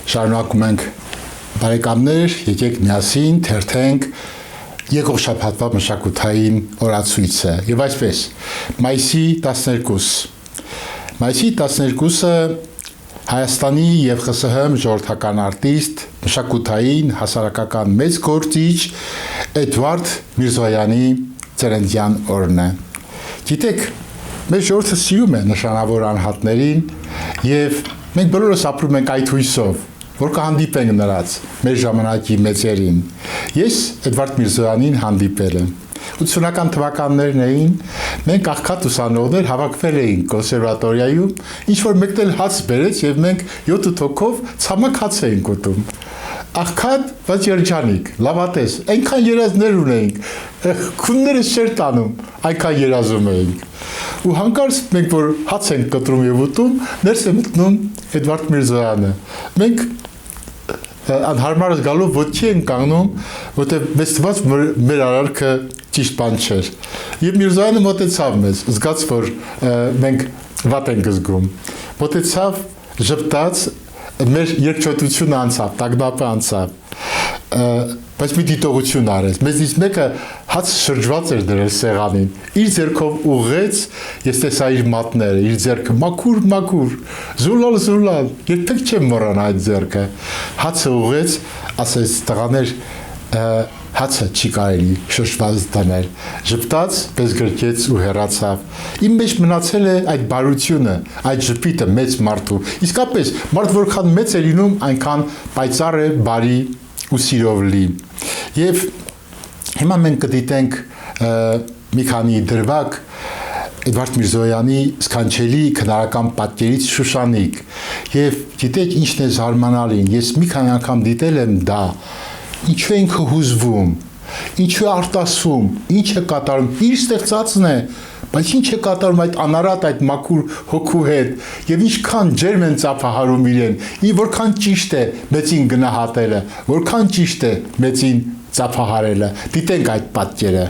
Շարունակում ենք բարեկամներ, եկեք միասին թերթենք եկող շաբաթվա մշակութային օրացույցը եւ այսպես մայիսի 12 Մայիսի 12-ը Հայաստանի եւ ԽՍՀՄ ժողովրդական արտիստ, մշակութային, հասարակական մեծ գործիչ Էդվարդ Միրզոյանի ծննդյան օրն է։ Գիտեք, մեր ժողովուրդը սիրում է նշանավոր անհատներին եւ մենք բոլորս ապրում ենք այդ հույսով, որ կհանդիպենք նրանց մեր ժամանակի մեծերին։ Ես Էդվարդ Միրզոյանին հանդիպել եմ։ 80-ական թվականներն էին, մենք աղքատ ուսանողներ հավաքվել էինք կոնսերվատորիայում, ինչ-որ մեկն էլ հաց բերեց եւ մենք 7 հոգով ցամաք հաց էինք ուտում։ Աղքատ, բայց երջանիկ, լավատես, այնքան երազներ ունեինք, քուններս չէր տանում, այնքան երազում էինք։ Ու հանկարծ մենք որ հաց ենք կտրում եւ ուտում, ներս է մտնում Էդվարդ Միրզոյանը։ Մենք անհարմար զգալով ոտքի են կանգնում, որտեղ մեզ թվաց մեր արարքը ճիշտ բան չէր։ Եվ Միրզոյանը մոտեցավ մեզ, զգաց որ մենք վատ ենք զգում։ Մոտեցավ, ժպտաց, մեր երկչոտությունը անցավ, տագնապը անցավ։ Բայց մի դիտողություն արեց։ Մեզնից մեկը հաց շրջված էր դրել սեղանին։ Իր ձեռքով ուղղեց, ես տեսա իր մատները, իր ձեռքը մաքուր, զուլալ, երբեք չեմ մոռանա այդ ձեռքը։ Հացը ուղղեց, ասեց տղաներ, հացը չի կարելի շրջված դնել։ Ժպտաց, պես գրկեց ու հեռացավ։ Իմ մեջ մնացել է այդ բարությունը, այդ ժպիտը մեծ մարդու։ Իսկապես, մարդ որքան մեծ է լինում, այնքան պայծառ է, բարի ու սիրով լի։ Եվ հիմա մենք կդիտենք մի քանի դրվագ Էդվարդ Միրզոյանի սքանչելի քնարական պատկերից Շուշանիկ։ Եվ գիտեք ինչն է զարմանալին, ես մի քանի անգամ դիտել եմ դա, ինչու ենք հուզվում, ինչու արտասվում, ինչ է կատարում, իր ստեղծածն է, բայց ինչ է կատարում այդ անարատ, այդ մաքուր հոգու հետ, եւ ինչքան ջերմ են ծափահարում իրեն, որքան ճիշտ է մեծին գնահատելը, որքան ճիշտ է մեծին ծափահարելը։ Դիտենք այդ պատկերը։